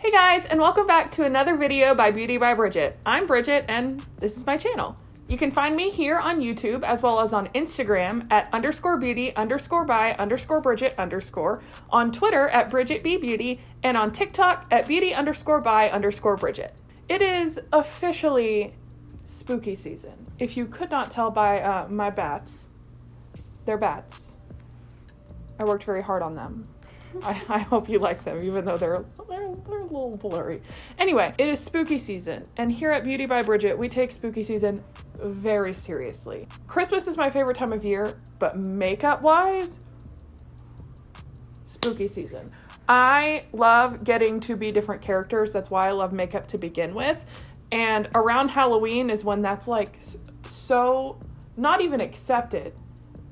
Hey guys, and welcome back to another video by Beauty by Bridget. I'm Bridget, and this is my channel. You can find me here on YouTube as well as on Instagram at _beauty_by_Bridget_, on Twitter at BridgetBBeauty, and on TikTok at beauty_by_Bridget. It is officially spooky season. If you could not tell by my bats, they're bats. I worked very hard on them. I hope you like them, even though they're a little blurry. Anyway, it is spooky season, and here at Beauty by Bridget, we take spooky season very seriously. Christmas is my favorite time of year, but makeup-wise, spooky season. I love getting to be different characters. That's why I love makeup to begin with. And around Halloween is when that's like so, not even accepted,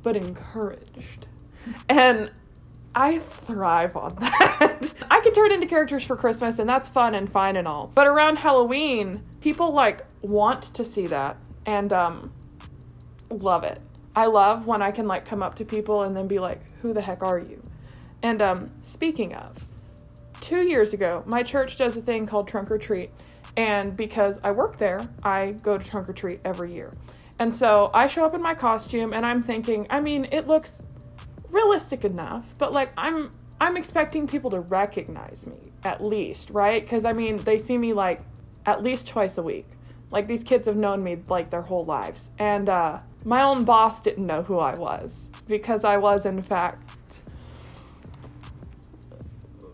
but encouraged. And I thrive on that. I can turn into characters for Christmas, and that's fun and fine and all. But around Halloween, people like want to see that and love it. I love when I can like come up to people and then be like, who the heck are you? And speaking of, 2 years ago, my church does a thing called Trunk or Treat. And because I work there, I go to Trunk or Treat every year. And so I show up in my costume and I'm thinking, I mean, it looks realistic enough, but like I'm expecting people to recognize me at least, right? Because I mean, they see me like at least twice a week. Like these kids have known me like their whole lives. And my own boss didn't know who I was because I was in fact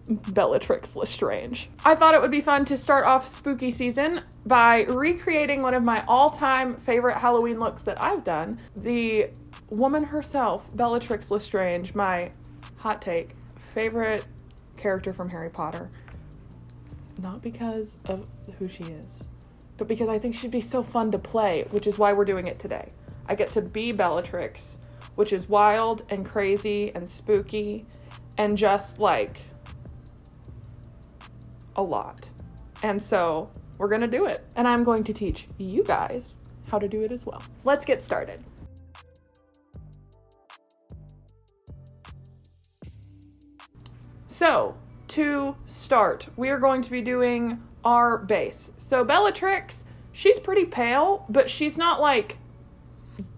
Bellatrix Lestrange. I thought it would be fun to start off spooky season by recreating one of my all-time favorite Halloween looks that I've done. The woman herself, Bellatrix Lestrange, my hot take, favorite character from Harry Potter. Not because of who she is, but because I think she'd be so fun to play, which is why we're doing it today. I get to be Bellatrix, which is wild and crazy and spooky and just like a lot. And so we're gonna do it. And I'm going to teach you guys how to do it as well. Let's get started. So to start, we are going to be doing our base. So Bellatrix, she's pretty pale, but she's not like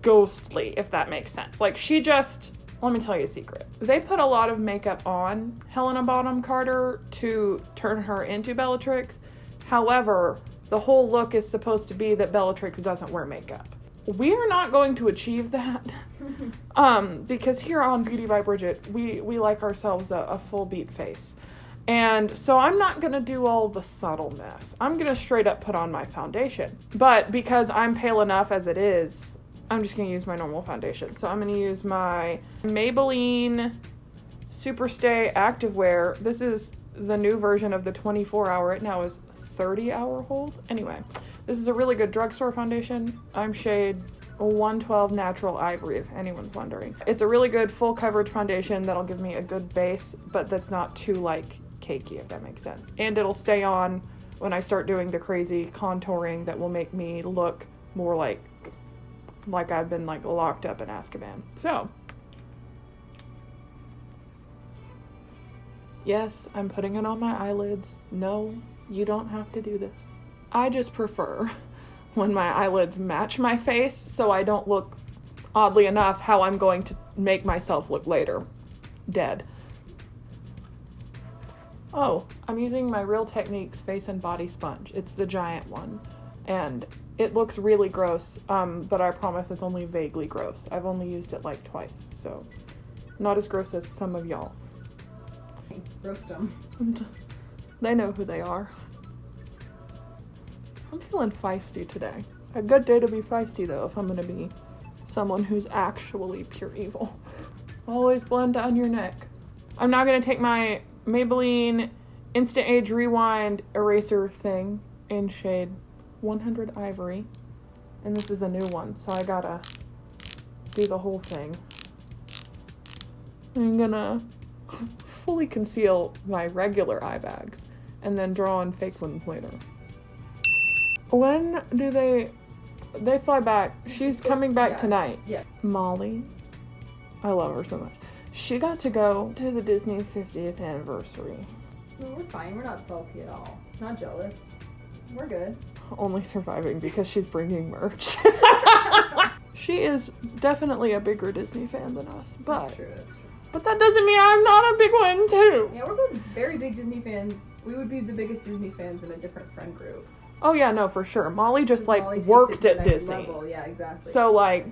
ghostly, if that makes sense. Like she just, let me tell you a secret. They put a lot of makeup on Helena Bonham Carter to turn her into Bellatrix. However, the whole look is supposed to be that Bellatrix doesn't wear makeup. We are not going to achieve that because here on Beauty by Bridget, we like ourselves a full beat face. And so I'm not going to do all the subtleness. I'm going to straight up put on my foundation. But because I'm pale enough as it is, I'm just going to use my normal foundation. So I'm going to use my Maybelline Superstay Activewear. This is the new version of the 24-hour. It now is 30-hour hold. Anyway, this is a really good drugstore foundation. I'm shade 112 Natural Ivory, if anyone's wondering. It's a really good full coverage foundation that'll give me a good base, but that's not too like cakey, if that makes sense. And it'll stay on when I start doing the crazy contouring that will make me look more like I've been like locked up in Azkaban. So, yes, I'm putting it on my eyelids. No, you don't have to do this. I just prefer when my eyelids match my face so I don't look, oddly enough, how I'm going to make myself look later. Dead. Oh, I'm using my Real Techniques Face and Body Sponge. It's the giant one. And it looks really gross, but I promise it's only vaguely gross. I've only used it like twice, so not as gross as some of y'all's. Roast them. They know who they are. I'm feeling feisty today. A good day to be feisty, though, if I'm going to be someone who's actually pure evil. Always blend down your neck. I'm now going to take my Maybelline Instant Age Rewind Eraser thing in shade 100 Ivory. And this is a new one, so I gotta do the whole thing. I'm gonna fully conceal my regular eye bags and then draw on fake ones later. When do they fly back? She's coming back tonight. Yeah. Molly, I love her so much. She got to go to the Disney 50th anniversary No, we're fine. We're not salty at all. Not jealous. We're good. Only surviving because she's bringing merch. She is definitely a bigger Disney fan than us, but That's true. but that doesn't mean I'm not a big one too. Yeah, we're both very big Disney fans. We would be the biggest Disney fans in a different friend group. Oh yeah, no, for sure. Molly just like Molly takes worked it to at the next Disney. level. Yeah, exactly. So like,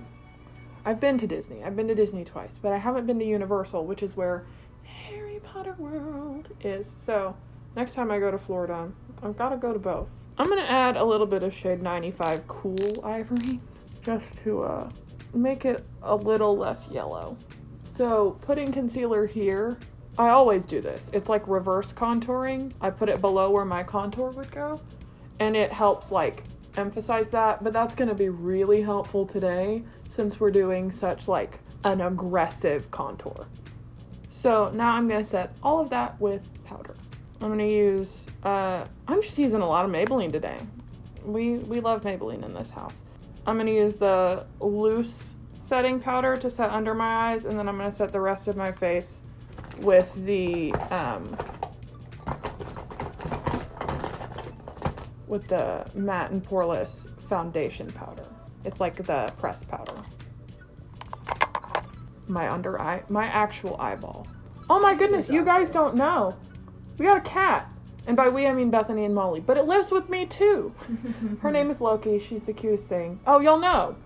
I've been to Disney. I've been to Disney twice, but I haven't been to Universal, which is where Harry Potter World is. So next time I go to Florida, I've got to go to both. I'm gonna add a little bit of shade 95 Cool Ivory just to make it a little less yellow. So putting concealer here, I always do this. It's like reverse contouring. I put it below where my contour would go, and it helps like emphasize that, but that's gonna be really helpful today since we're doing such like an aggressive contour. So now I'm gonna set all of that with powder. I'm gonna use, I'm just using a lot of Maybelline today. We love Maybelline in this house. I'm gonna use the loose setting powder to set under my eyes, and then I'm gonna set the rest of my face with the matte and poreless foundation powder. It's like the pressed powder. My under eye, my actual eyeball. Oh my goodness, you guys don't know. We got a cat. And by we, I mean Bethany and Molly. But it lives with me too. Her name is Loki. She's the cutest thing. Oh, y'all know.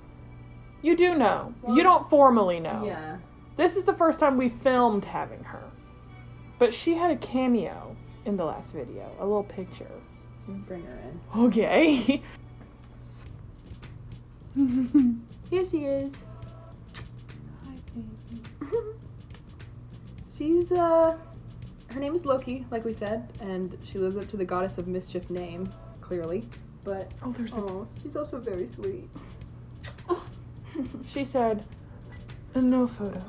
You do know. Well, you don't formally know. Yeah. This is the first time we filmed having her. But she had a cameo in the last video. A little picture. Bring her in. Okay. Here she is. Hi, baby. She's, her name is Loki, like we said, and she lives up to the goddess of mischief name, clearly. But, Oh, there's she's also very sweet. She said, no photo.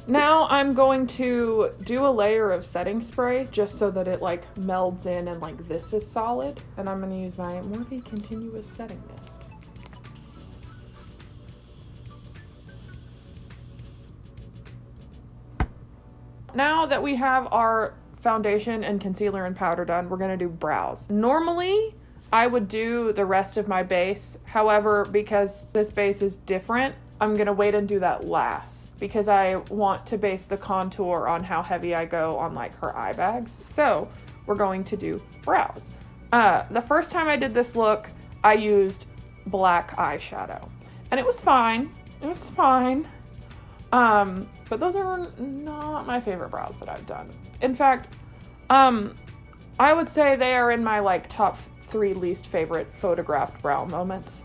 Now I'm going to do a layer of setting spray just so that it like melds in and like this is solid. And I'm going to use my Morphe Continuous Setting Mist. Now that we have our foundation and concealer and powder done, we're going to do brows. Normally, I would do the rest of my base. However, because this base is different, I'm going to wait and do that last because I want to base the contour on how heavy I go on like her eye bags. So we're going to do brows. The first time I did this look, I used black eyeshadow and it was fine. It was fine. But those are not my favorite brows that I've done. In fact, I would say they are in my like top 3 least favorite photographed brow moments.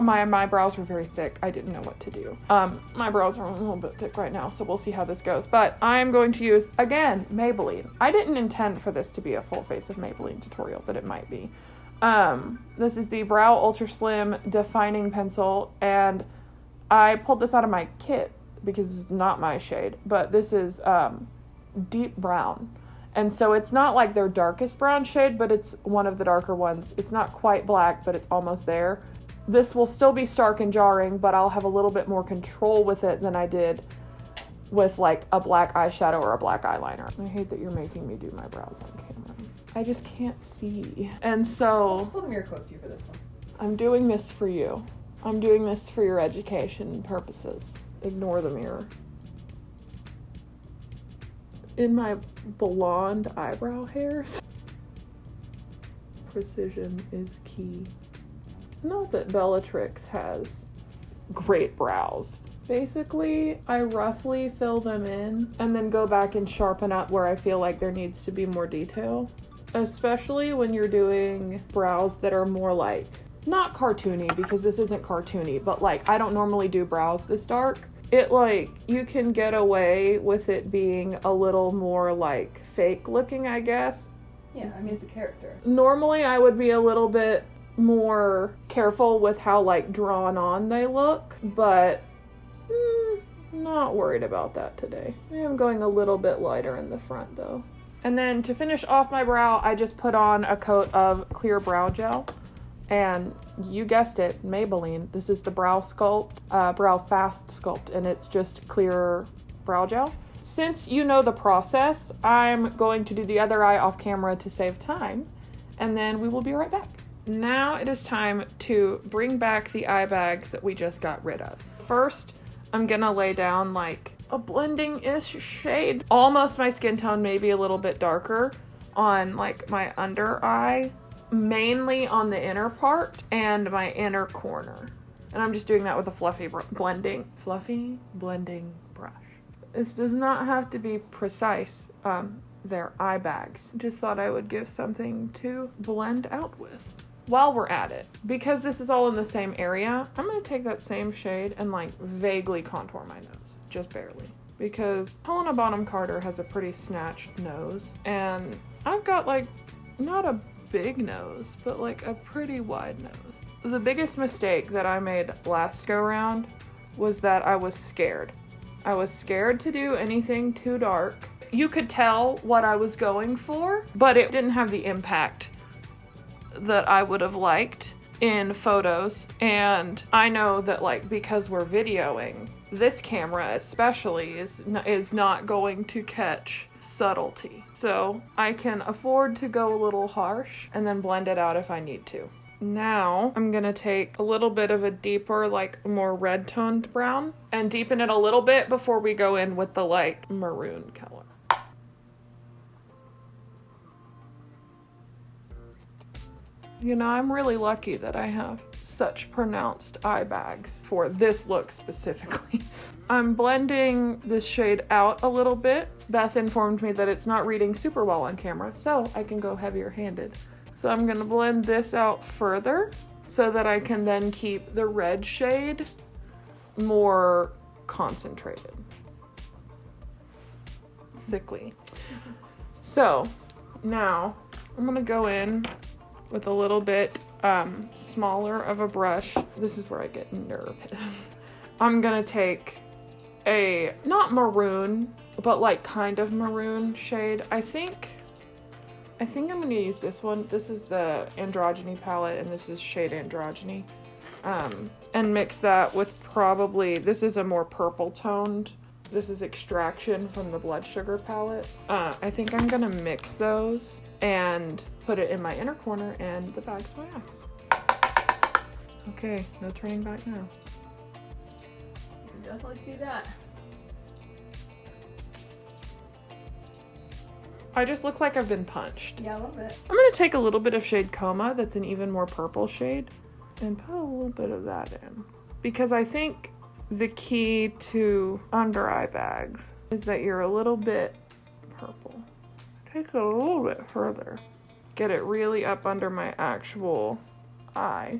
My brows were very thick. I didn't know what to do. My brows are a little bit thick right now, so we'll see how this goes. But I'm going to use, again, Maybelline. I didn't intend for this to be a full face of Maybelline tutorial, but it might be. This is the Brow Ultra Slim Defining Pencil, and I pulled this out of my kit because it's not my shade, but this is deep brown. And so it's not like their darkest brown shade, but it's one of the darker ones. It's not quite black, but it's almost there. This will still be stark and jarring, but I'll have a little bit more control with it than I did with like a black eyeshadow or a black eyeliner. I hate that you're making me do my brows on camera. I just can't see. And so Hold the mirror close to you for this one. I'm doing this for you. I'm doing this for your education purposes. Ignore the mirror. In my blonde eyebrow hairs. Precision is key. Not that Bellatrix has great brows. Basically, I roughly fill them in and then go back and sharpen up where I feel like there needs to be more detail. Especially when you're doing brows that are more like, not cartoony because this isn't cartoony, but like I don't normally do brows this dark. It like, you can get away with it being a little more like fake looking, I guess. Yeah, I mean, it's a character. Normally I would be a little bit more careful with how like drawn on they look, but not worried about that today. I am going a little bit lighter in the front though. And then to finish off my brow, I just put on a coat of clear brow gel. And you guessed it, Maybelline. This is the Brow Fast Sculpt, and it's just clear brow gel. since you know the process, I'm going to do the other eye off camera to save time, and then we will be right back. Now it is time to bring back the eye bags that we just got rid of. First, I'm gonna lay down like a blending-ish shade, almost my skin tone, maybe a little bit darker, on like my under eye, mainly on the inner part and my inner corner. And I'm just doing that with a fluffy blending brush. This does not have to be precise. They're eye bags. Just thought I would give something to blend out with. While we're at it, because this is all in the same area, I'm gonna take that same shade and like vaguely contour my nose, just barely. Because Helena Bonham Carter has a pretty snatched nose, and I've got like, not a big nose, but like a pretty wide nose. The biggest mistake that I made last go round was that I was scared. I was scared to do anything too dark. You could tell what I was going for, but it didn't have the impact that I would have liked in photos. And I know that like, because we're videoing, this camera especially is not going to catch subtlety. So I can afford to go a little harsh and then blend it out if I need to. Now I'm gonna take a little bit of a deeper, like more red toned brown and deepen it a little bit before we go in with the like maroon color. You know, I'm really lucky that I have such pronounced eye bags for this look specifically. I'm blending this shade out a little bit. Beth informed me that it's not reading super well on camera, so I can go heavier handed. So I'm gonna blend this out further so that I can then keep the red shade more concentrated. Thickly. So now I'm gonna go in with a little bit smaller of a brush. This is where I get nervous. I'm gonna take a, not maroon, but like kind of maroon shade. I think I'm gonna use this one. This is the Androgyny palette, and this is shade Androgyny. And mix that with probably, this is a more purple toned. This is Extraction from the Blood Sugar palette. I think I'm gonna mix those and put it in my inner corner and the bags of my eyes. Okay, no turning back now. You can definitely see that. I just look like I've been punched. Yeah, a little bit. I'm gonna take a little bit of shade Coma, that's an even more purple shade, and put a little bit of that in. Because I think the key to under eye bags is that you're a little bit purple. Take it a little bit further. Get it really up under my actual eye.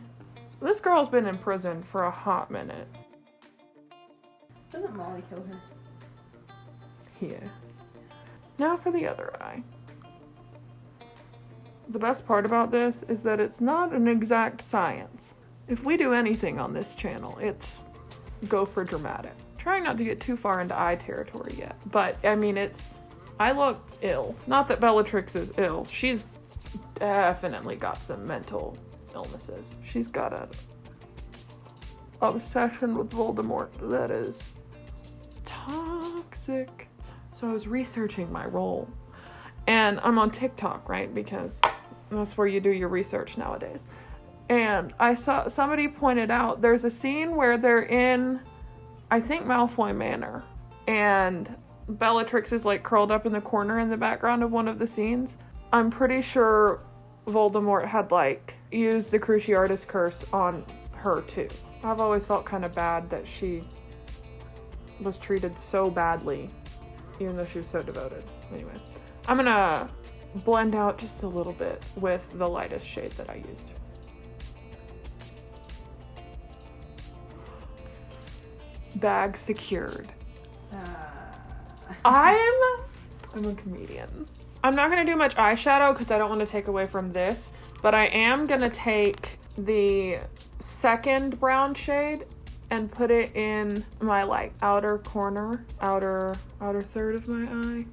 This girl's been in prison for a hot minute. Doesn't Molly kill her? Yeah. Now for the other eye. The best part about this is that it's not an exact science. If we do anything on this channel, it's go for dramatic. Trying not to get too far into eye territory yet, but I mean, I look ill. Not that Bellatrix is ill. She's definitely got some mental illnesses. She's got a obsession with Voldemort that is toxic. So I was researching my role, and I'm on TikTok, right? Because that's where you do your research nowadays. And I saw somebody pointed out there's a scene where they're in, I think, Malfoy Manor, and Bellatrix is like curled up in the corner in the background of one of the scenes. I'm pretty sure Voldemort had like used the Cruciatus curse on her too. I've always felt kind of bad that she was treated so badly, even though she was so devoted. Anyway, I'm gonna blend out just a little bit with the lightest shade that I used. Bag secured. I'm a comedian. I'm not gonna do much eyeshadow because I don't want to take away from this, but I am gonna take the second brown shade and put it in my like outer corner, outer third of my eye.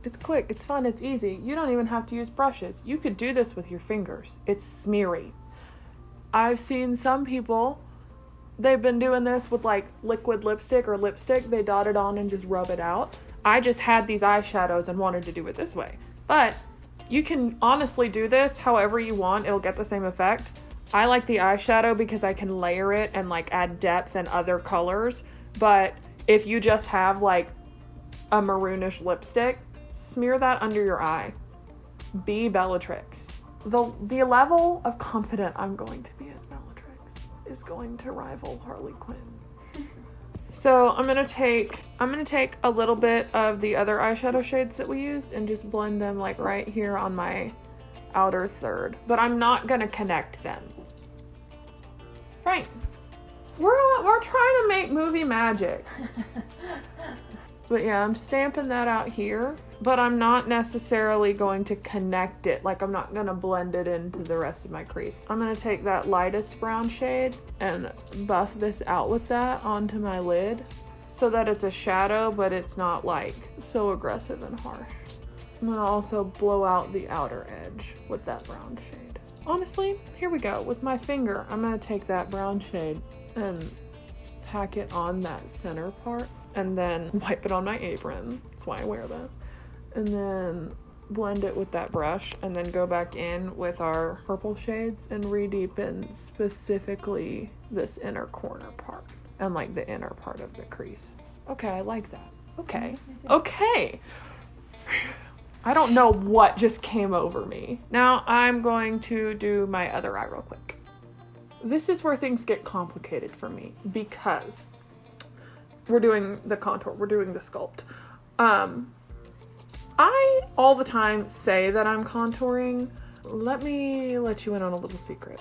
It's quick, it's fun, it's easy. You don't even have to use brushes. You could do this with your fingers. It's smeary. I've seen some people they've been doing this with like liquid lipstick or lipstick. They dot it on and just rub it out. I just had these eyeshadows and wanted to do it this way. But you can honestly do this however you want. It'll get the same effect. I like the eyeshadow because I can layer it and like add depth and other colors. But if you just have like a maroonish lipstick, smear that under your eye. Be Bellatrix. The level of confident I'm going to be as Bellatrix is going to rival Harley Quinn. So I'm gonna take a little bit of the other eyeshadow shades that we used and just blend them like right here on my outer third. But I'm not gonna connect them. Frank, we're trying to make movie magic. But yeah, I'm stamping that out here, but I'm not necessarily going to connect it. Like, I'm not gonna blend it into the rest of my crease. I'm gonna take that lightest brown shade and buff this out with that onto my lid so that it's a shadow, but it's not like so aggressive and harsh. I'm gonna also blow out the outer edge with that brown shade. Honestly, here we go. With my finger, I'm gonna take that brown shade and pack it on that center part and then wipe it on my apron. That's why I wear this. And then blend it with that brush and then go back in with our purple shades and re-deepen specifically this inner corner part and like the inner part of the crease. Okay, I like that. Okay. Okay. I don't know what just came over me. Now I'm going to do my other eye real quick. This is where things get complicated for me because we're doing the contour, we're doing the sculpt. I all the time say that I'm contouring. Let me let you in on a little secret.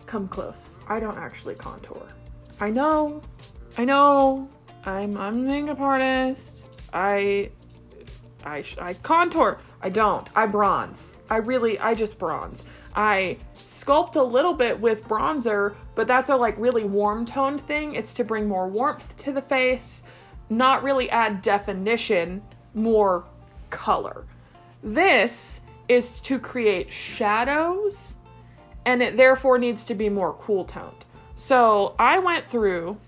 Come close. I don't actually contour. I know. I'm a makeup artist. I contour. I don't. I bronze. I just bronze. I sculpt a little bit with bronzer, but that's a like really warm toned thing. It's to bring more warmth to the face, not really add definition, more color. This is to create shadows, and it therefore needs to be more cool toned. So I went through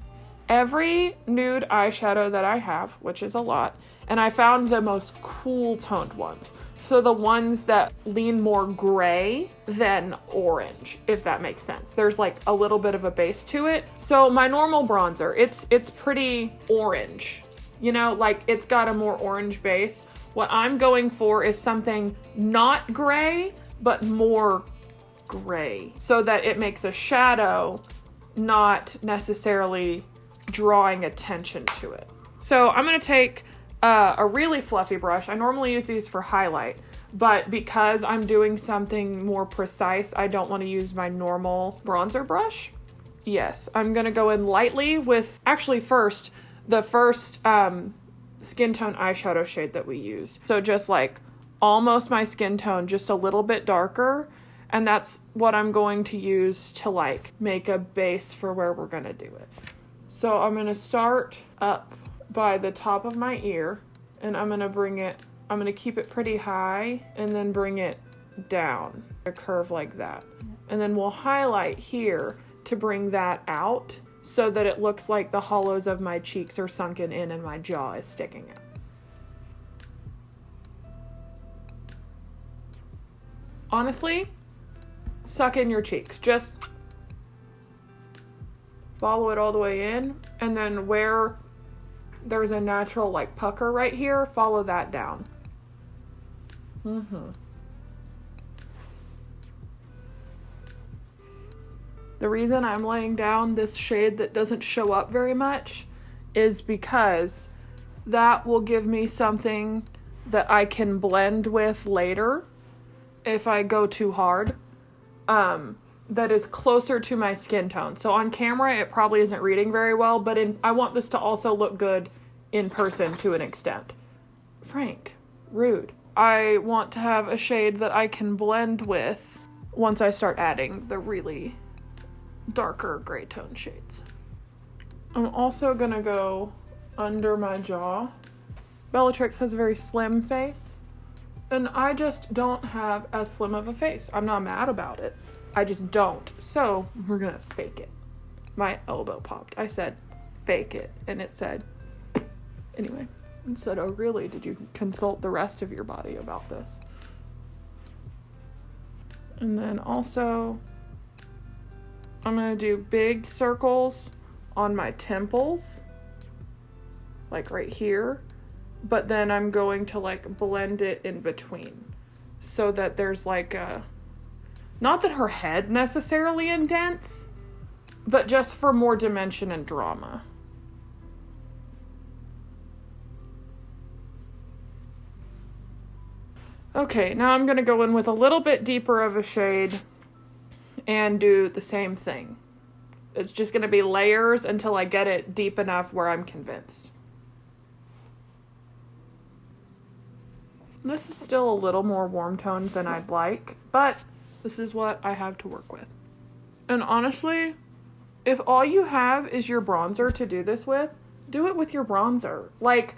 every nude eyeshadow that I have, which is a lot, and I found the most cool toned ones. So the ones that lean more gray than orange, if that makes sense. There's like a little bit of a base to it. So my normal bronzer, it's pretty orange, you know, like it's got a more orange base. What I'm going for is something not gray, but more gray so that it makes a shadow, not necessarily drawing attention to it. So I'm gonna take a really fluffy brush. I normally use these for highlight, but because I'm doing something more precise, I don't want to use my normal bronzer brush. Yes, I'm gonna go in lightly with, actually first, the first skin tone eyeshadow shade that we used. So just like almost my skin tone, just a little bit darker. And that's what I'm going to use to like make a base for where we're gonna do it. So I'm gonna start up by the top of my ear and I'm gonna keep it pretty high and then bring it down, a curve like that. And then we'll highlight here to bring that out so that it looks like the hollows of my cheeks are sunken in and my jaw is sticking out. Honestly, suck in your cheeks. Just follow it all the way in, and then where there's a natural like pucker right here, follow that down. The reason I'm laying down this shade that doesn't show up very much is because that will give me something that I can blend with later if I go too hard, that is closer to my skin tone. So on camera, it probably isn't reading very well, but I want this to also look good in person to an extent. Frank, rude. I want to have a shade that I can blend with once I start adding the really darker gray tone shades. I'm also gonna go under my jaw. Bellatrix has a very slim face, and I just don't have as slim of a face. I'm not mad about it. I just don't. So we're gonna fake it. My elbow popped. I said, fake it. And it said, anyway. It said, oh really? Did you consult the rest of your body about this? And then also, I'm going to do big circles on my temples. Like right here. But then I'm going to like blend it in between. So that there's like a... Not that her head necessarily indents, but just for more dimension and drama. Okay, now I'm going to go in with a little bit deeper of a shade and do the same thing. It's just going to be layers until I get it deep enough where I'm convinced. This is still a little more warm toned than I'd like, but this is what I have to work with. And honestly, if all you have is your bronzer to do this with, do it with your bronzer. Like,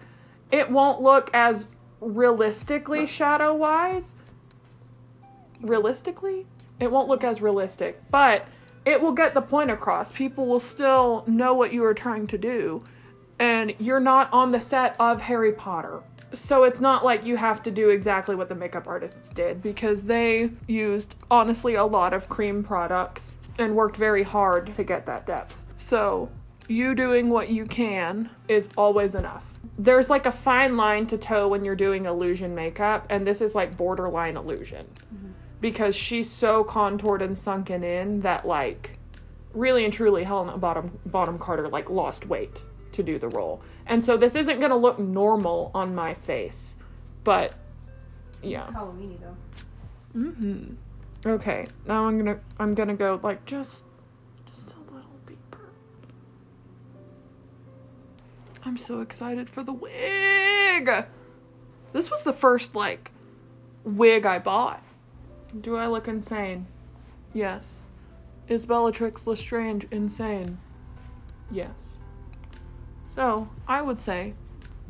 it won't look as realistically shadow-wise. Realistically? It won't look as realistic, but it will get the point across. People will still know what you are trying to do, and you're not on the set of Harry Potter. So it's not like you have to do exactly what the makeup artists did, because they used, honestly, a lot of cream products and worked very hard to get that depth. So you doing what you can is always enough. There's like a fine line to toe when you're doing illusion makeup, and this is like borderline illusion. Mm-hmm. Because she's so contoured and sunken in that, like, really and truly Helena Bonham Carter, like, lost weight to do the role. And so this isn't going to look normal on my face, but yeah. It's Halloween-y though. Mm-hmm. Okay, now I'm gonna go like just a little deeper. I'm so excited for the wig. This was the first like wig I bought. Do I look insane? Yes. Is Bellatrix Lestrange insane? Yes. So, I would say,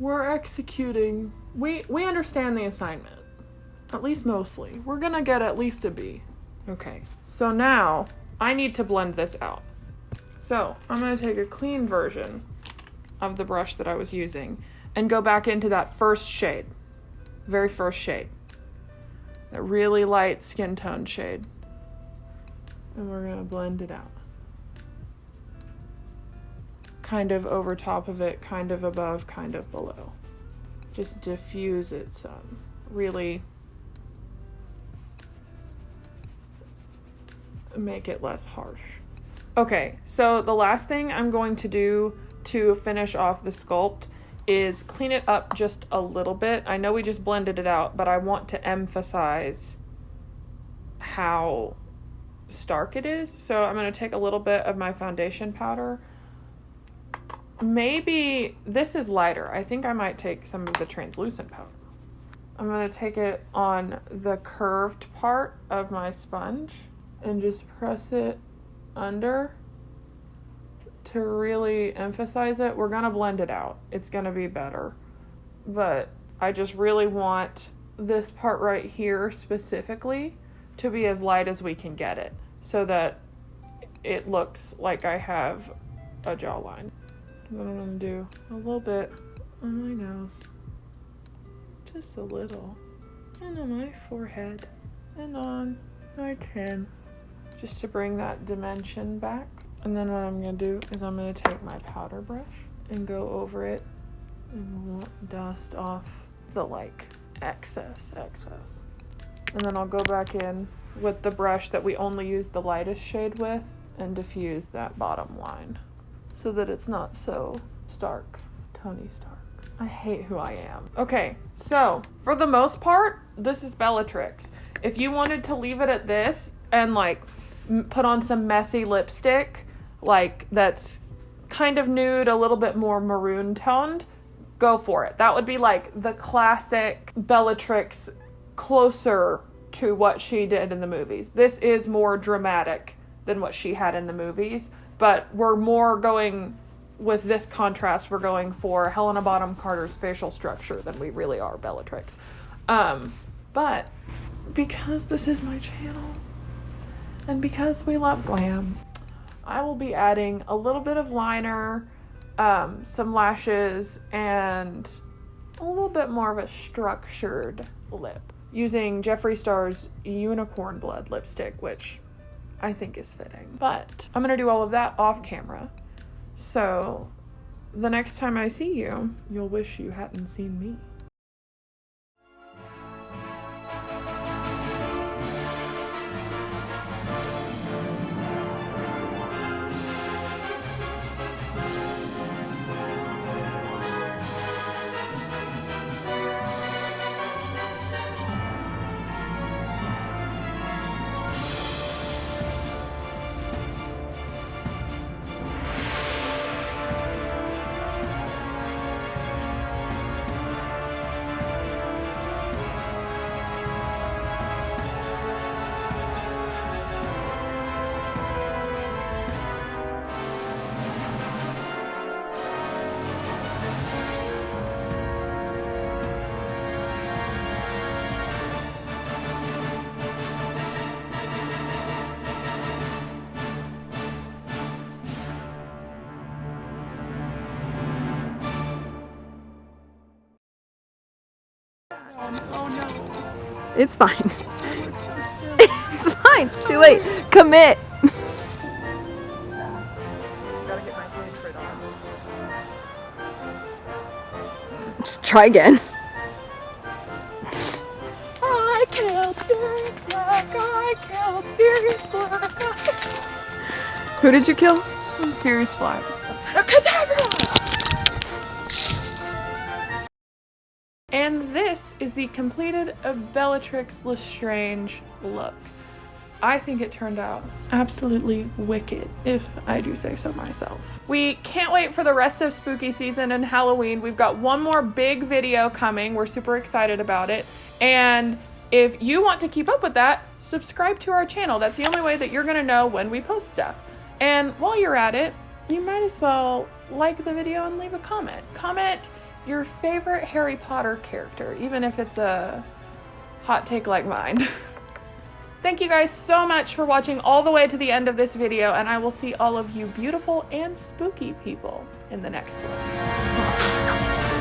we're executing... We understand the assignment. At least mostly. We're gonna get at least a B. Okay. So now, I need to blend this out. So, I'm gonna take a clean version of the brush that I was using and go back into that first shade. Very first shade. That really light skin tone shade. And we're gonna blend it out. Kind of over top of it, kind of above, kind of below. Just diffuse it some. Really make it less harsh. Okay, so the last thing I'm going to do to finish off the sculpt is clean it up just a little bit. I know we just blended it out, but I want to emphasize how stark it is. So I'm going to take a little bit of my foundation powder. Maybe this is lighter. I think I might take some of the translucent powder. I'm going to take it on the curved part of my sponge and just press it under to really emphasize it. We're going to blend it out. It's going to be better. But I just really want this part right here specifically to be as light as we can get it so that it looks like I have a jawline. What I'm going to do a little bit on my nose. Just a little. And on my forehead. And on my chin. Just to bring that dimension back. And then what I'm going to do is I'm going to take my powder brush and go over it and dust off the like excess. And then I'll go back in with the brush that we only used the lightest shade with and diffuse that bottom line so that it's not so stark, Tony Stark. I hate who I am. Okay, so for the most part, this is Bellatrix. If you wanted to leave it at this and like put on some messy lipstick, like that's kind of nude, a little bit more maroon toned, go for it. That would be like the classic Bellatrix, closer to what she did in the movies. This is more dramatic than what she had in the movies, but we're more going with this contrast. We're going for Helena Bonham Carter's facial structure than we really are Bellatrix. But because this is my channel and because we love glam, I will be adding a little bit of liner, some lashes, and a little bit more of a structured lip using Jeffree Star's Unicorn Blood lipstick, which I think is fitting. But I'm gonna do all of that off camera. So the next time I see you, you'll wish you hadn't seen me. Oh no. It's fine. It's fine. It's too late. Commit. Gotta get my hatred on. Just try again. I killed Sirius Black. I killed Sirius Black. Who did you kill? Sirius Black. And this is the completed Bellatrix Lestrange look. I think it turned out absolutely wicked, if I do say so myself. We can't wait for the rest of spooky season and Halloween. We've got one more big video coming. We're super excited about it. And if you want to keep up with that, subscribe to our channel. That's the only way that you're gonna know when we post stuff. And while you're at it, you might as well like the video and leave a comment. Comment your favorite Harry Potter character, even if it's a hot take like mine. Thank you guys so much for watching all the way to the end of this video, and I will see all of you beautiful and spooky people in the next one.